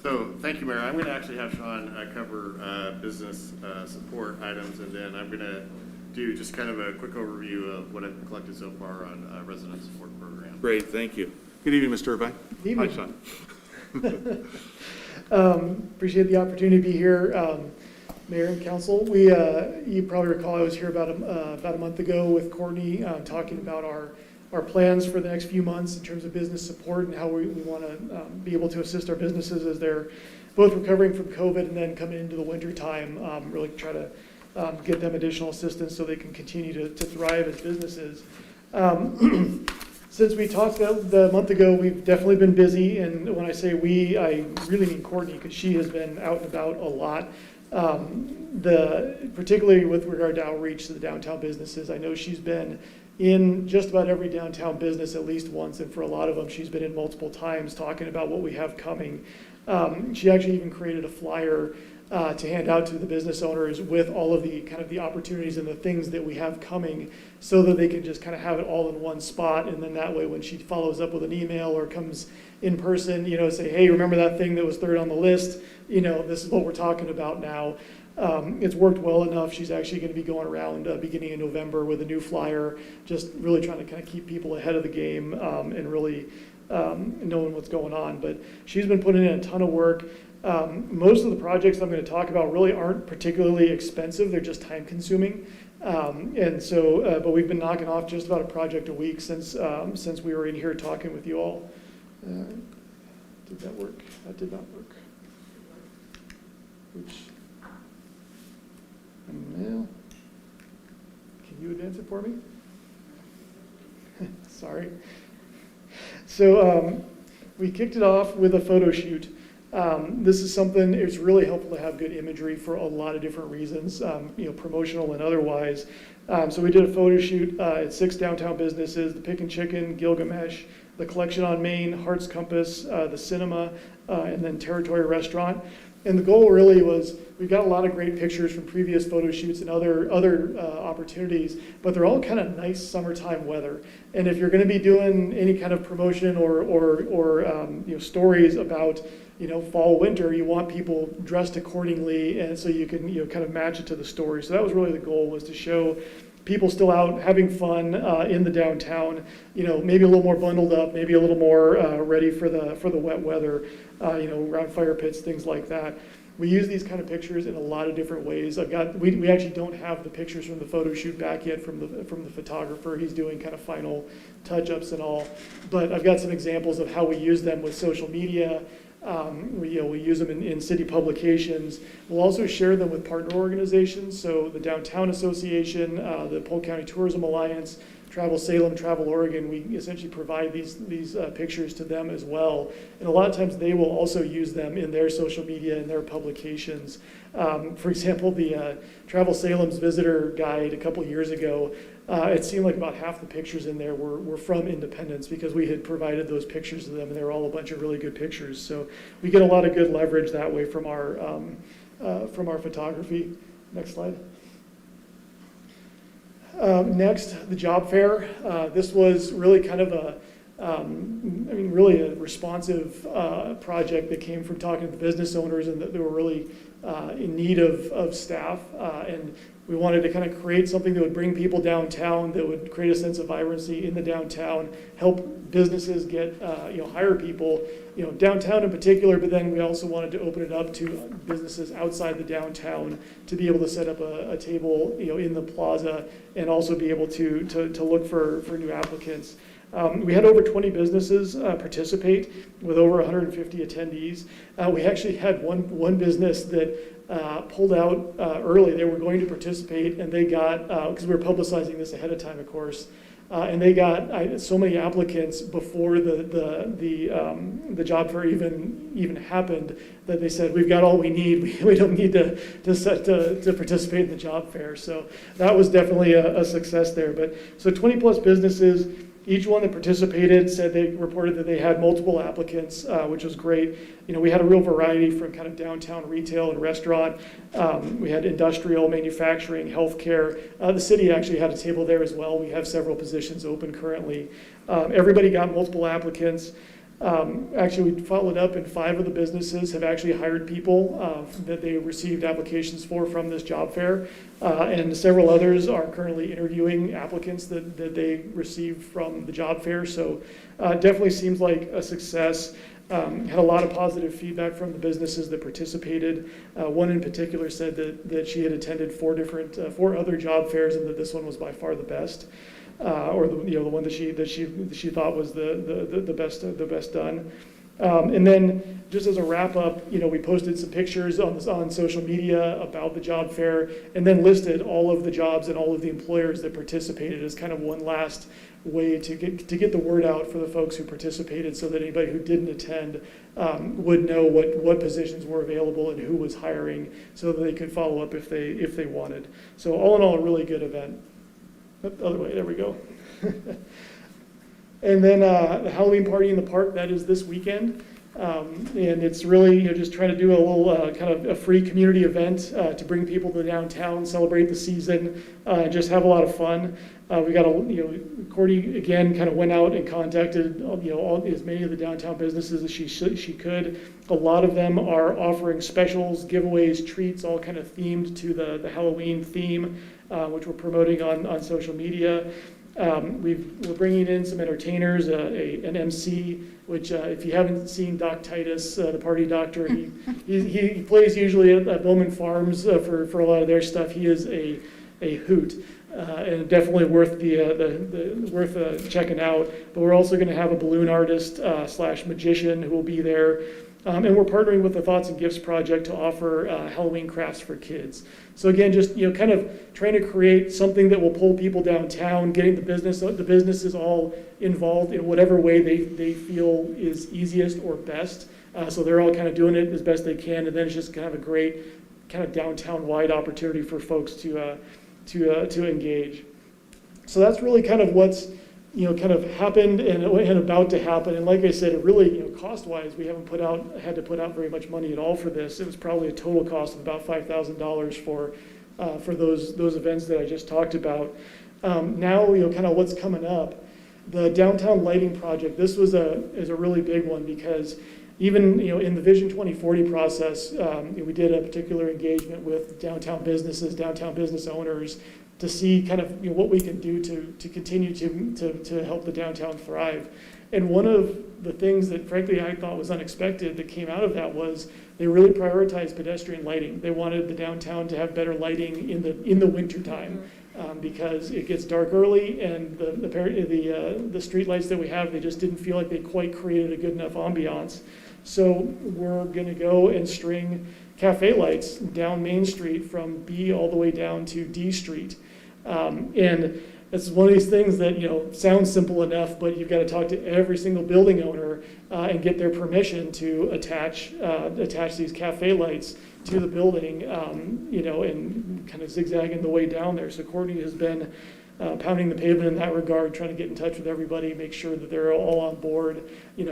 So, thank you, Mayor. I'm going to actually have Sean cover business support items, and then I'm going to do just kind of a quick overview of what I've collected so far on resident support program. Great, thank you. Good evening, Mr. Irvine. Good evening. Hi, Sean. Appreciate the opportunity to be here. Mayor and Council, you probably recall I was here about a month ago with Courtney talking about our plans for the next few months in terms of business support and how we want to be able to assist our businesses as they're both recovering from COVID and then coming into the winter time, really try to get them additional assistance so they can continue to thrive as businesses. Since we talked about the month ago, we've definitely been busy, and when I say we, I really mean Courtney, because she has been out and about a lot. Particularly with regard to outreach to the downtown businesses, I know she's been in just about every downtown business at least once, and for a lot of them, she's been in multiple times talking about what we have coming. She actually even created a flyer to hand out to the business owners with all of the kind of the opportunities and the things that we have coming so that they can just kind of have it all in one spot. And then that way, when she follows up with an email or comes in person, say, hey, remember that thing that was third on the list? This is what we're talking about now. It's worked well enough. She's actually going to be going around beginning in November with a new flyer, just really trying to kind of keep people ahead of the game and really knowing what's going on. But she's been putting in a ton of work. Most of the projects I'm going to talk about really aren't particularly expensive. They're just time consuming. But we've been knocking off just about a project a week since we were in here talking with you all. Did that work? That did not work. Oops. Well, can you advance it for me? sorry. So we kicked it off with a photo shoot. This is something, it's really helpful to have good imagery for a lot of different reasons, promotional and otherwise. So we did a photo shoot at 6 downtown businesses, the Pick and Chicken, Gilgamesh, the Collection on Main, Hearts Compass, the Cinema, and then Territory Restaurant. And the goal really was, we've got a lot of great pictures from previous photo shoots and other opportunities, but they're all kind of nice summertime weather. And if you're going to be doing any kind of promotion or stories about fall, winter, you want people dressed accordingly, and so you can kind of match it to the story. So that was really the goal, was to show people still out having fun in the downtown, maybe a little more bundled up, maybe a little more ready for the wet weather, around fire pits, things like that. We use these kind of pictures in a lot of different ways. We actually don't have the pictures from the photo shoot back yet from the photographer. He's doing kind of final touch-ups and all. But I've got some examples of how we use them with social media. We use them in city publications. We'll also share them with partner organizations. So the Downtown Association, the Polk County Tourism Alliance, Travel Salem, Travel Oregon, we essentially provide these pictures to them as well. And a lot of times they will also use them in their social media and their publications. For example, the Travel Salem's visitor guide a couple years ago, it seemed like about half the pictures in there were from Independence, because we had provided those pictures to them, and they were all a bunch of really good pictures. So we get a lot of good leverage that way from our photography. Next slide. Next, the job fair. This was really kind of really a responsive project that came from talking to the business owners, and that they were really in need of staff. And we wanted to kind of create something that would bring people downtown, that would create a sense of vibrancy in the downtown, help businesses get, hire people, downtown in particular, but then we also wanted to open it up to businesses outside the downtown to be able to set up a table, in the plaza, and also be able to look for new applicants. We had over 20 businesses participate with over 150 attendees. We actually had one business that pulled out early. They were going to participate, and they got, because we were publicizing this ahead of time, of course, and they got so many applicants before the job fair even happened, that they said, we've got all we need. We don't need to participate in the job fair. So that was definitely a success there. But so 20 plus businesses. Each one that participated said they reported that they had multiple applicants, which was great. We had a real variety from kind of downtown retail and restaurant. We had industrial, manufacturing, healthcare. The city actually had a table there as well. We have several positions open currently. Everybody got multiple applicants. Actually, we followed up, and 5 of the businesses have actually hired people that they received applications from this job fair, and several others are currently interviewing applicants that they received from the job fair. So definitely seems like a success. Had a lot of positive feedback from the businesses that participated. One in particular said that she had attended 4 other job fairs, and that this one was by far the best. Or the one that she thought was the best done. And then just as a wrap up, we posted some pictures on social media about the job fair, and then listed all of the jobs and all of the employers that participated as kind of one last way to get the word out for the folks who participated, so that anybody who didn't attend would know what positions were available and who was hiring, so that they could follow up if they wanted. So all in all, a really good event. Other way, there we go. And then the Halloween party in the park, that is this weekend. And it's really just trying to do a little kind of a free community event to bring people to downtown, celebrate the season, and just have a lot of fun. We got Cordy again kind of went out and contacted as many of the downtown businesses as she could. A lot of them are offering specials, giveaways, treats, all kind of themed to the Halloween theme, which we're promoting on social media. We're bringing in some entertainers, an MC, which if you haven't seen Doc Titus, the party doctor, he plays usually at Bowman Farms for a lot of their stuff. He is a hoot. And definitely worth checking out. But we're also going to have a balloon artist / magician who will be there. And we're partnering with the Thoughts and Gifts Project to offer Halloween crafts for kids. So again, just kind of trying to create something that will pull people downtown, getting the businesses all involved in whatever way they feel is easiest or best. So they're all kind of doing it as best they can, and then it's just kind of a great kind of downtown-wide opportunity for folks to engage. So that's really kind of what's kind of happened and about to happen. And like I said, it really, cost-wise, we haven't had to put out very much money at all for this. It was probably a total cost of about $5,000 for those events that I just talked about. Now, kind of what's coming up. The downtown lighting project, this is a really big one because even, in the Vision 2040 process, we did a particular engagement with downtown businesses, downtown business owners, to see kind of what we can do to continue to help the downtown thrive. And one of the things that frankly I thought was unexpected that came out of that was they really prioritized pedestrian lighting. They wanted the downtown to have better lighting in the winter time because it gets dark early, and the street lights that we have, they just didn't feel like they quite created a good enough ambiance. So we're going to go and string cafe lights down Main Street from B all the way down to D Street. And it's one of these things that, sounds simple enough, but you've got to talk to every single building owner and get their permission to attach these cafe lights to the building, and kind of zigzagging the way down there. So Courtney has been pounding the pavement in that regard, trying to get in touch with everybody, make sure that they're all on board.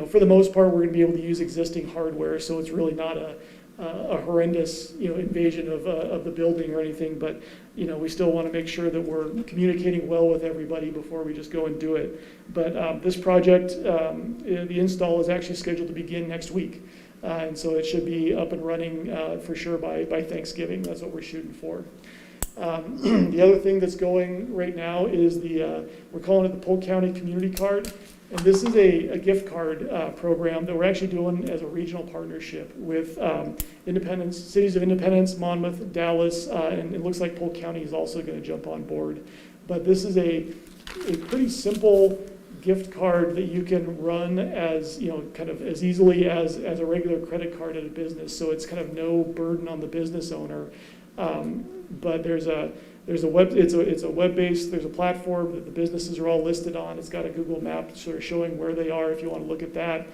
For the most part, we're going to be able to use existing hardware, so it's really not a horrendous, invasion of the building or anything, but, we still want to make sure that we're communicating well with everybody before we just go and do it. But this project, the install is actually scheduled to begin next week. And so it should be up and running for sure by Thanksgiving. That's what we're shooting for. The other thing that's going right now is we're calling it the Polk County Community Card. And this is a gift card program that we're actually doing as a regional partnership with cities of Independence, Monmouth, Dallas, and it looks like Polk County is also going to jump on board. But this is a pretty simple gift card that you can run as, kind of as easily as a regular credit card at a business. So it's kind of no burden on the business owner. But it's a web-based, there's a platform that the businesses are all listed on. It's got a Google map sort of showing where they are if you want to look at that.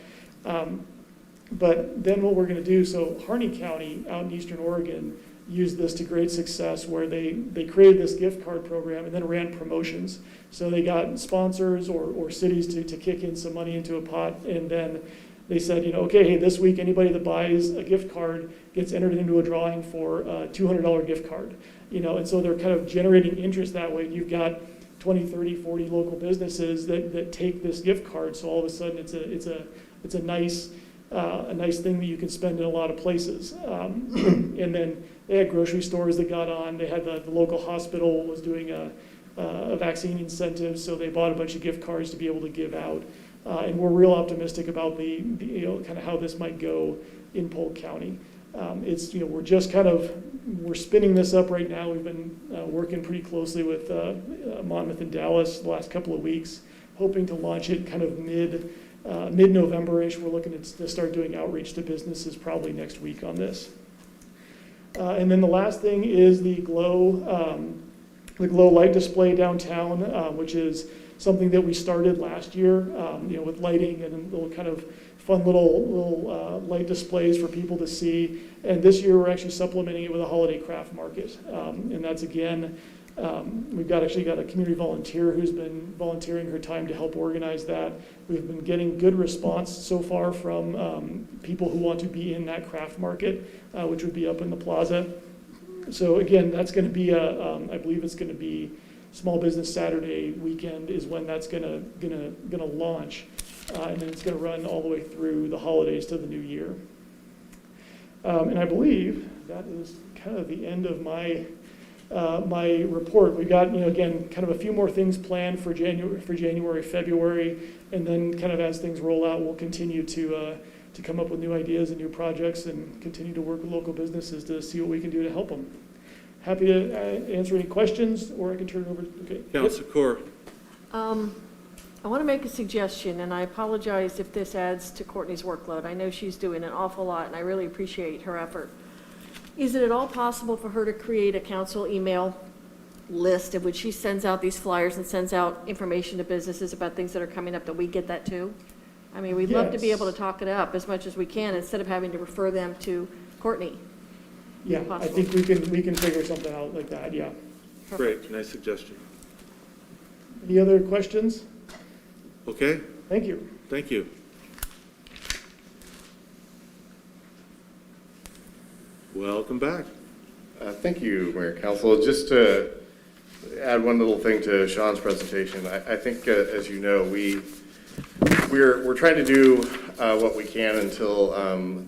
But then what we're going to do, so Harney County out in Eastern Oregon used this to great success where they created this gift card program and then ran promotions. So they got sponsors or cities to kick in some money into a pot, and then they said, okay, hey, this week anybody that buys a gift card gets entered into a drawing for a $200 gift card. And so they're kind of generating interest that way. You've got 20, 30, 40 local businesses that take this gift card. So all of a sudden it's a nice thing that you can spend in a lot of places. And then they had grocery stores that got on. They had the local hospital was doing a vaccine incentive, so they bought a bunch of gift cards to be able to give out. And we're real optimistic about the kind of how this might go in Polk County. We're spinning this up right now. We've been working pretty closely with Monmouth and Dallas the last couple of weeks, hoping to launch it kind of mid-November-ish. We're looking to start doing outreach to businesses probably next week on this. And then the last thing is the glow light display downtown, which is something that we started last year, with lighting and little kind of fun little light displays for people to see. And this year we're actually supplementing it with a holiday craft market. And that's again, we've got a community volunteer who's been volunteering her time to help organize that. We've been getting good response so far from people who want to be in that craft market, which would be up in the plaza. So again, that's going to be I believe it's going to be Small Business Saturday weekend is when that's gonna launch, and then it's gonna run all the way through the holidays to the new year. And I believe that is kind of the end of my report. We've got again kind of a few more things planned for January, February, and then kind of as things roll out, we'll continue to come up with new ideas and new projects and continue to work with local businesses to see what we can do to help them. Happy to answer any questions, or I can turn it over. Okay. Councilor Core. I want to make a suggestion, and I apologize if this adds to Courtney's workload. I know she's doing an awful lot, and I really appreciate her effort. Is it at all possible for her to create a council email list in which she sends out these flyers and sends out information to businesses about things that are coming up, that we get that too? I mean, we'd love to be Yes. able to talk it up as much as we can instead of having to refer them to Courtney. Yeah, I think we can figure something out like that, yeah. Great, nice suggestion. Any other questions? Okay, Thank you. thank you. Welcome back. Thank you, Mayor and Council. Just to add one little thing to Sean's presentation, I think, as you know, we're trying to do what we can until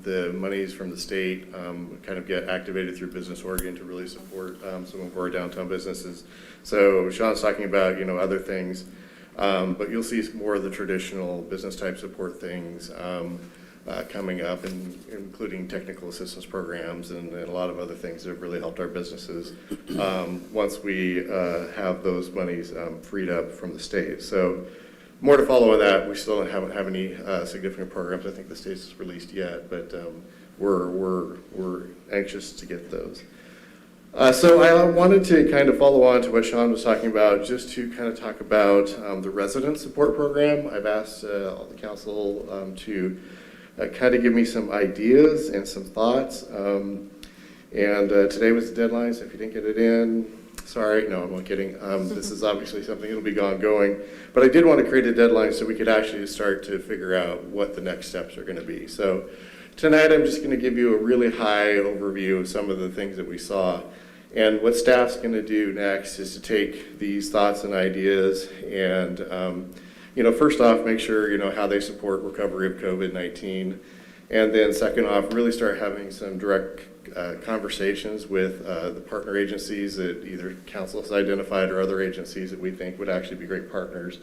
the monies from the state kind of get activated through Business Oregon to really support some of our downtown businesses. So Sean's talking about, you know, other things, but you'll see more of the traditional business type support things coming up, including technical assistance programs and a lot of other things that have really helped our businesses once we have those monies freed up from the state. So more to follow on that. We still haven't have any significant programs I think the state's released yet, but we're anxious to get those. So I wanted to kind of follow on to what Sean was talking about, just to kind of talk about the resident support program. I've asked all the council to kind of give me some ideas and some thoughts. And today was the deadline, so if you didn't get it in, sorry, no, I'm not kidding. This is obviously something that'll be ongoing, but I did want to create a deadline so we could actually start to figure out what the next steps are going to be. So tonight I'm just going to give you a really high overview of some of the things that we saw. And what staff's going to do next is to take these thoughts and ideas and you know, first off, make sure you know how they support recovery of COVID-19, and then second off, really start having some direct conversations with the partner agencies that either council has identified or other agencies that we think would actually be great partners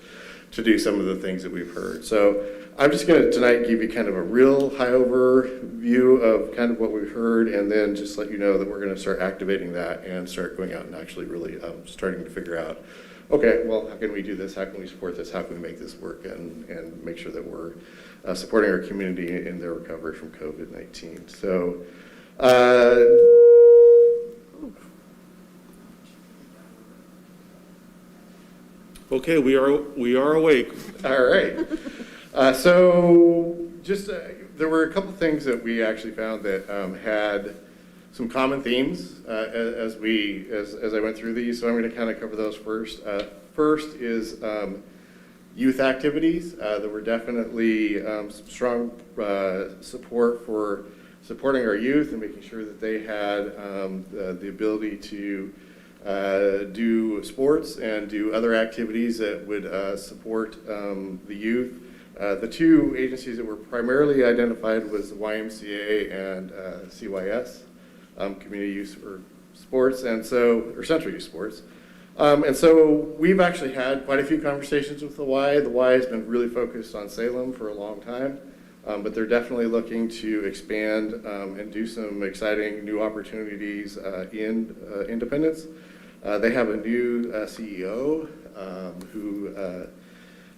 to do some of the things that we've heard. So I'm just going to tonight give you kind of a real high overview of kind of what we've heard, and then just let you know that we're going to start activating that and start going out and actually really starting to figure out, okay, well, how can we do this? How can we support this? How can we make this work and make sure that we're supporting our community in their recovery from COVID-19? So, Okay, we are awake. all right. So just, there were a couple things that we actually found that had some common themes as I went through these, so I'm going to kind of cover those first. First is youth activities. There were definitely strong support for supporting our youth and making sure that they had the ability to do sports and do other activities that would support the youth. The two agencies that were primarily identified was the YMCA and CYS. Community youth or sports, and so, or central youth sports. And so we've actually had quite a few conversations with the Y. The Y has been really focused on Salem for a long time, but they're definitely looking to expand and do some exciting new opportunities in Independence. They have a new CEO who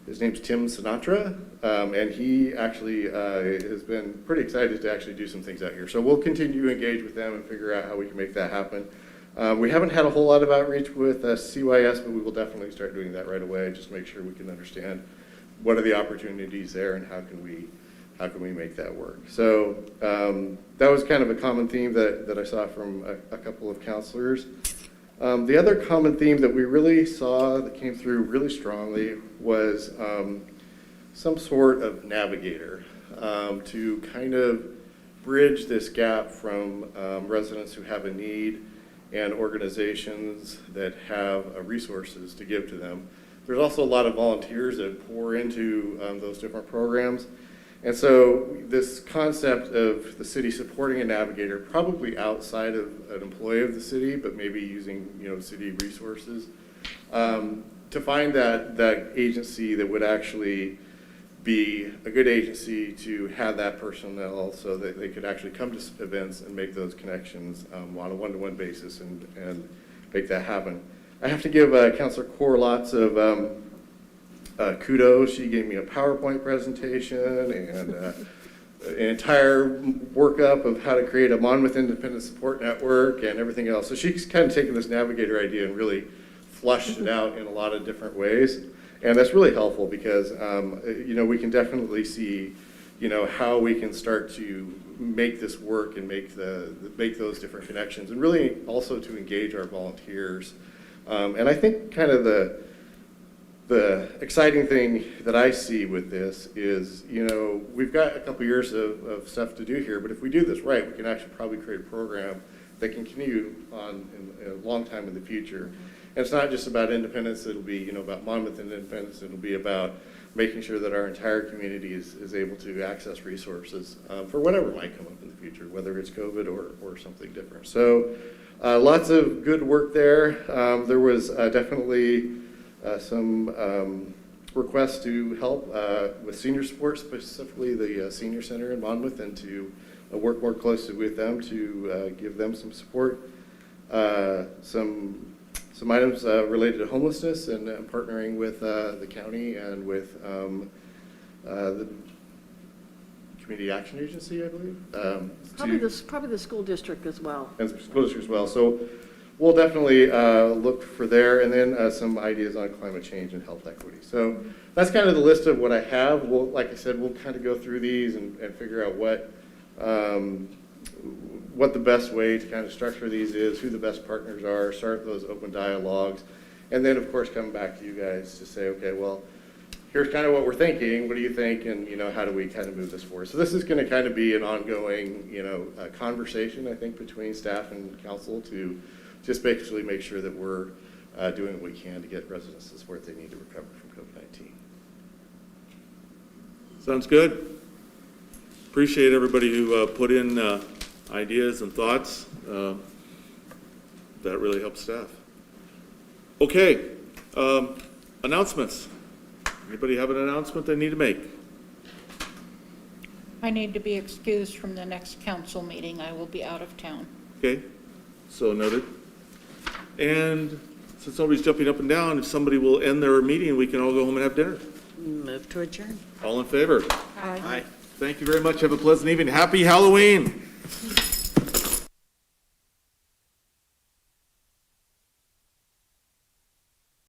his name's Tim Sinatra, and he actually has been pretty excited to actually do some things out here. So we'll continue to engage with them and figure out how we can make that happen. We haven't had a whole lot of outreach with CYS, but we will definitely start doing that right away, just make sure we can understand what are the opportunities there and how can we make that work. So that was kind of a common theme that I saw from a couple of counselors. The other common theme that we really saw that came through really strongly was some sort of navigator to kind of bridge this gap from residents who have a need and organizations that have resources to give to them. There's also a lot of volunteers that pour into those different programs. And so this concept of the city supporting a navigator, probably outside of an employee of the city, but maybe using city resources, to find that agency that would actually be a good agency to have that personnel so that they could actually come to events and make those connections on a one-to-one basis and make that happen. I have to give Councilor Kaur lots of kudos. She gave me a PowerPoint presentation and an entire workup of how to create a Monmouth Independent Support Network and everything else. So she's kind of taken this navigator idea and really flushed it out in a lot of different ways. And that's really helpful because, we can definitely see, how we can start to make this work and make those different connections, and really also to engage our volunteers. And I think kind of the exciting thing that I see with this is, we've got a couple years of stuff to do here, but if we do this right, we can actually probably create a program that can continue on in a long time in the future. And it's not just about independence, it'll be, about Monmouth independence, it'll be about making sure that our entire community is able to access resources for whatever might come up in the future, whether it's COVID or something different. So lots of good work there. There was definitely some requests to help with senior support, specifically the senior center in Monmouth, and to work more closely with them to give them some support. Some items related to homelessness and partnering with the county and with the Community Action Agency, I believe. Probably the school district as well. And school district as well. So we'll definitely look for there, and then some ideas on climate change and health equity. So that's kind of the list of what I have. Like I said, we'll kind of go through these and figure out what the best way to kind of structure these is, who the best partners are, start those open dialogues, and then of course come back to you guys to say, okay, well, here's kind of what we're thinking, what do you think, and how do we kind of move this forward? So this is going to kind of be an ongoing conversation, I think, between staff and council to just basically make sure that we're doing what we can to get residents the support they need to recover from COVID-19. Sounds good. Appreciate everybody who put in ideas and thoughts. That really helps staff. Okay, announcements. Anybody have an announcement they need to make? I need to be excused from the next council meeting. I will be out of town. Okay, so noted. And since nobody's jumping up and down, if somebody will end their meeting, we can all go home and have dinner. Move to adjourn. All in favor? Aye. Thank you very much. Have a pleasant evening. Happy Halloween.